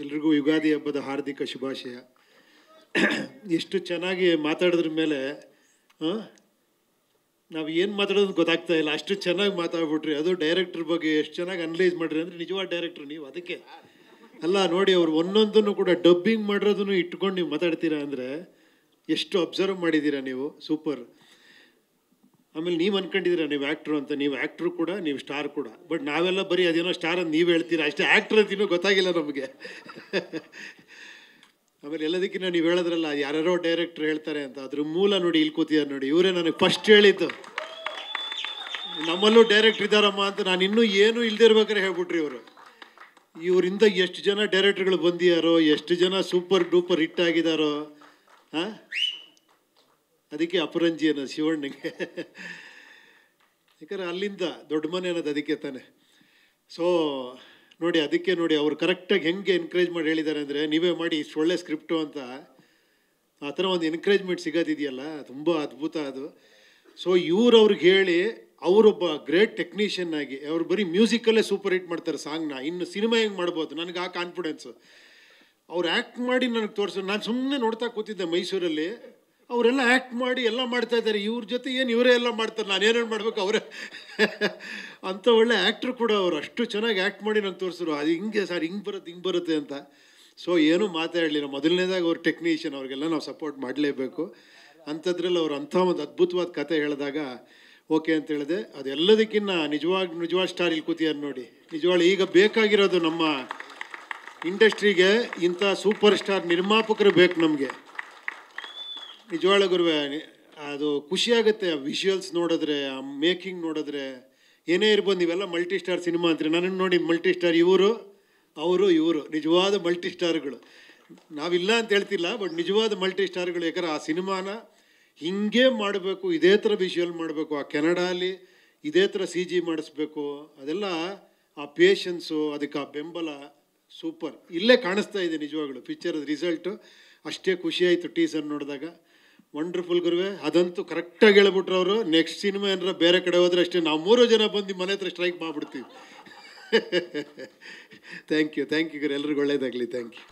ಎಲ್ರಿಗೂ ಯುಗಾದಿ ಹಬ್ಬದ ಹಾರ್ದಿಕ ಶುಭಾಶಯ. ಎಷ್ಟು ಚೆನ್ನಾಗಿ ಮಾತಾಡಿದ್ರ ಮೇಲೆ ನಾವು ಏನು ಮಾತಾಡೋದು ಗೊತ್ತಾಗ್ತಾ ಇಲ್ಲ, ಅಷ್ಟು ಚೆನ್ನಾಗಿ ಮಾತಾಡ್ಬಿಟ್ರಿ. ಅದು ಡೈರೆಕ್ಟ್ರ್ ಬಗ್ಗೆ ಎಷ್ಟು ಚೆನ್ನಾಗಿ ಅನಲೈಸ್ ಮಾಡಿರಿ ಅಂದರೆ ನಿಜವಾದ ಡೈರೆಕ್ಟ್ರು ನೀವು. ಅದಕ್ಕೆ ಅಲ್ಲ ನೋಡಿ, ಅವ್ರು ಒಂದೊಂದನ್ನು ಕೂಡ ಡಬ್ಬಿಂಗ್ ಮಾಡಿರೋದನ್ನು ಇಟ್ಕೊಂಡು ನೀವು ಮಾತಾಡ್ತೀರಾ ಅಂದರೆ ಎಷ್ಟು ಅಬ್ಸರ್ವ್ ಮಾಡಿದ್ದೀರಾ ನೀವು, ಸೂಪರ್. ಆಮೇಲೆ ನೀವು ಅನ್ಕೊಂಡಿದ್ದೀರಾ ನೀವು ಆ್ಯಕ್ಟ್ರು ಅಂತ. ನೀವು ಆ್ಯಕ್ಟ್ರು ಕೂಡ, ನೀವು ಸ್ಟಾರ್ ಕೂಡ. ಬಟ್ ನಾವೆಲ್ಲ ಬರೀ ಅದೇನೋ ಸ್ಟಾರ್ ಅಂತ ನೀವು ಹೇಳ್ತೀರಾ ಅಷ್ಟೇ, ಆ್ಯಕ್ಟ್ರ್ ಅಂತ ಇನ್ನೂ ಗೊತ್ತಾಗಿಲ್ಲ ನಮಗೆ. ಆಮೇಲೆ ಎಲ್ಲದಕ್ಕಿಂತ ನೀವು ಹೇಳೋದ್ರಲ್ಲ ಯಾರ್ಯಾರೋ ಡೈರೆಕ್ಟ್ರ್ ಹೇಳ್ತಾರೆ ಅಂತ, ಅದ್ರ ಮೂಲ ನೋಡಿ ಇಲ್ಲಿ ಕೂತಿದ್ದಾರೆ ನೋಡಿ. ಇವರೇ ನನಗೆ ಫಸ್ಟ್ ಹೇಳಿದ್ದು, ನಮ್ಮಲ್ಲೂ ಡೈರೆಕ್ಟ್ರ್ ಇದ್ದಾರಮ್ಮ ಅಂತ. ನಾನು ಇನ್ನೂ ಏನೂ ಇಲ್ಲದೆ ಇರ್ಬೇಕಾದ್ರೆ ಹೇಳ್ಬಿಟ್ರಿ ಇವರು. ಇವರಿಂದ ಎಷ್ಟು ಜನ ಡೈರೆಕ್ಟ್ರುಗಳು ಬಂದಿದ್ದಾರೋ, ಎಷ್ಟು ಜನ ಸೂಪರ್ ಡೂಪರ್ ಹಿಟ್ ಆಗಿದ್ದಾರೋ. ಹಾಂ, ಅದಕ್ಕೆ ಅಪರಂಜಿ ಅನ್ನೋದು ಶಿವಣ್ಣಗೆ. ಯಾಕಂದರೆ ಅಲ್ಲಿಂದ ದೊಡ್ಡ ಮನೆ ಅನ್ನೋದು ಅದಕ್ಕೆ ತಾನೆ. ಸೊ ನೋಡಿ, ಅದಕ್ಕೆ ನೋಡಿ ಅವ್ರು ಕರೆಕ್ಟಾಗಿ ಹೆಂಗೆ ಎನ್ಕರೇಜ್ ಮಾಡಿ ಹೇಳಿದ್ದಾರೆ ಅಂದರೆ, ನೀವೇ ಮಾಡಿ ಇಷ್ಟು ಒಳ್ಳೆ ಸ್ಕ್ರಿಪ್ಟು ಅಂತ. ಆ ಥರ ಒಂದು ಎನ್ಕರೇಜ್ಮೆಂಟ್ ಸಿಗೋದಿದೆಯಲ್ಲ, ತುಂಬ ಅದ್ಭುತ ಅದು. ಸೊ ಇವ್ರು ಅವ್ರಿಗೆ ಹೇಳಿ ಅವರೊಬ್ಬ ಗ್ರೇಟ್ ಟೆಕ್ನಿಷಿಯನ್ ಆಗಿ ಅವ್ರು ಬರೀ ಮ್ಯೂಸಿಕಲ್ಲೇ ಸೂಪರ್ ಹಿಟ್ ಮಾಡ್ತಾರೆ ಸಾಂಗ್ನ. ಇನ್ನು ಸಿನಿಮಾ ಹೆಂಗೆ ಮಾಡ್ಬೋದು, ನನಗೆ ಆ ಕಾನ್ಫಿಡೆನ್ಸು. ಅವ್ರು ಆ್ಯಕ್ಟ್ ಮಾಡಿ ನನಗೆ ತೋರಿಸೋ, ನಾನು ಸುಮ್ಮನೆ ನೋಡ್ತಾ ಕೂತಿದ್ದೆ ಮೈಸೂರಲ್ಲಿ. ಅವರೆಲ್ಲ ಆ್ಯಕ್ಟ್ ಮಾಡಿ ಎಲ್ಲ ಮಾಡ್ತಾ ಇದ್ದಾರೆ. ಇವ್ರ ಜೊತೆ ಏನು ಇವರೇ ಎಲ್ಲ ಮಾಡ್ತಾರೆ, ನಾನೇನೇನು ಮಾಡಬೇಕು ಅವರೇ ಅಂಥ ಒಳ್ಳೆ ಆ್ಯಕ್ಟ್ರು ಕೂಡ ಅವರು. ಅಷ್ಟು ಚೆನ್ನಾಗಿ ಆ್ಯಕ್ಟ್ ಮಾಡಿ ನಂಗೆ ತೋರಿಸಿದ್ರು. ಅದು ಹಿಂಗೆ ಸರ್, ಹಿಂಗೆ ಬರುತ್ತೆ ಅಂತ. ಸೊ ಏನೂ ಮಾತಾಡಲಿಲ್ಲ. ಮೊದಲನೇದಾಗಿ ಅವ್ರು ಟೆಕ್ನಿಷಿಯನ್, ಅವ್ರಿಗೆಲ್ಲ ನಾವು ಸಪೋರ್ಟ್ ಮಾಡಲೇಬೇಕು. ಅಂಥದ್ರಲ್ಲಿ ಅವ್ರು ಅಂಥ ಒಂದು ಅದ್ಭುತವಾದ ಕತೆ ಹೇಳಿದಾಗ ಓಕೆ ಅಂತ ಹೇಳಿದೆ. ಅದೆಲ್ಲದಕ್ಕಿಂತ ನಿಜವಾದ ಸ್ಟಾರ್ ಇಲ್ಲಿ ಕೂತಿಯಾರ ನೋಡಿ. ನಿಜವಾಗ್ಲೂ ಈಗ ಬೇಕಾಗಿರೋದು ನಮ್ಮ ಇಂಡಸ್ಟ್ರಿಗೆ ಇಂಥ ಸೂಪರ್ ಸ್ಟಾರ್ ನಿರ್ಮಾಪಕರು ಬೇಕು ನಮಗೆ. ನಿಜವಾಳ ಗುರುವೆ, ಅದು ಖುಷಿಯಾಗುತ್ತೆ ಆ ವಿಷುವಲ್ಸ್ ನೋಡಿದ್ರೆ, ಆ ಮೇಕಿಂಗ್ ನೋಡಿದ್ರೆ. ಏನೇ ಇರ್ಬೋದು, ನೀವೆಲ್ಲ ಮಲ್ಟಿ ಸ್ಟಾರ್ ಸಿನಿಮಾ ಅಂತೀರಿ. ನನ್ನನ್ನು ನೋಡಿ ಮಲ್ಟಿ ಸ್ಟಾರ್ ಇವರು ನಿಜವಾದ ಮಲ್ಟಿ ಸ್ಟಾರ್ಗಳು. ನಾವಿಲ್ಲ ಅಂತ ಹೇಳ್ತಿಲ್ಲ, ಬಟ್ ನಿಜವಾದ ಮಲ್ಟಿ ಸ್ಟಾರ್ಗಳು. ಯಾಕಂದ್ರೆ ಆ ಸಿನಿಮಾನ ಹಿಂಗೆ ಮಾಡಬೇಕು, ಇದೇ ಥರ ವಿಷುವಲ್ ಮಾಡಬೇಕು. ಆ ಕೆನಡಾಲಿ ಇದೇ ಥರ CG ಮಾಡಿಸ್ಬೇಕು. ಅದೆಲ್ಲ ಆ ಪೇಷನ್ಸು, ಅದಕ್ಕೆ ಆ ಬೆಂಬಲ ಸೂಪರ್ ಇಲ್ಲೇ ಕಾಣಿಸ್ತಾ ಇದೆ. ನಿಜವಾಗ್ಲು ಪಿಕ್ಚರ್ದ ರಿಸಲ್ಟು ಅಷ್ಟೇ ಖುಷಿಯಾಯಿತು ಟೀಸರ್ ನೋಡಿದಾಗ. ವಂಡರ್ಫುಲ್ ಗುರುವೆ. ಅದಂತೂ ಕರೆಕ್ಟಾಗಿ ಹೇಳ್ಬಿಟ್ರು ಅವರು. ನೆಕ್ಸ್ಟ್ ಸಿನಿಮಾ ಏನಾರ ಬೇರೆ ಕಡೆ ಹೋದರೆ ಅಷ್ಟೇ, ನಾವು 3 ಜನ ಬಂದು ಮನೆ ಹತ್ರ ಸ್ಟ್ರೈಕ್ ಮಾಡಿಬಿಡ್ತೀವಿ. ಥ್ಯಾಂಕ್ ಯು ಗುರು, ಎಲ್ರಿಗೂ ಒಳ್ಳೇದಾಗಲಿ. Thank you.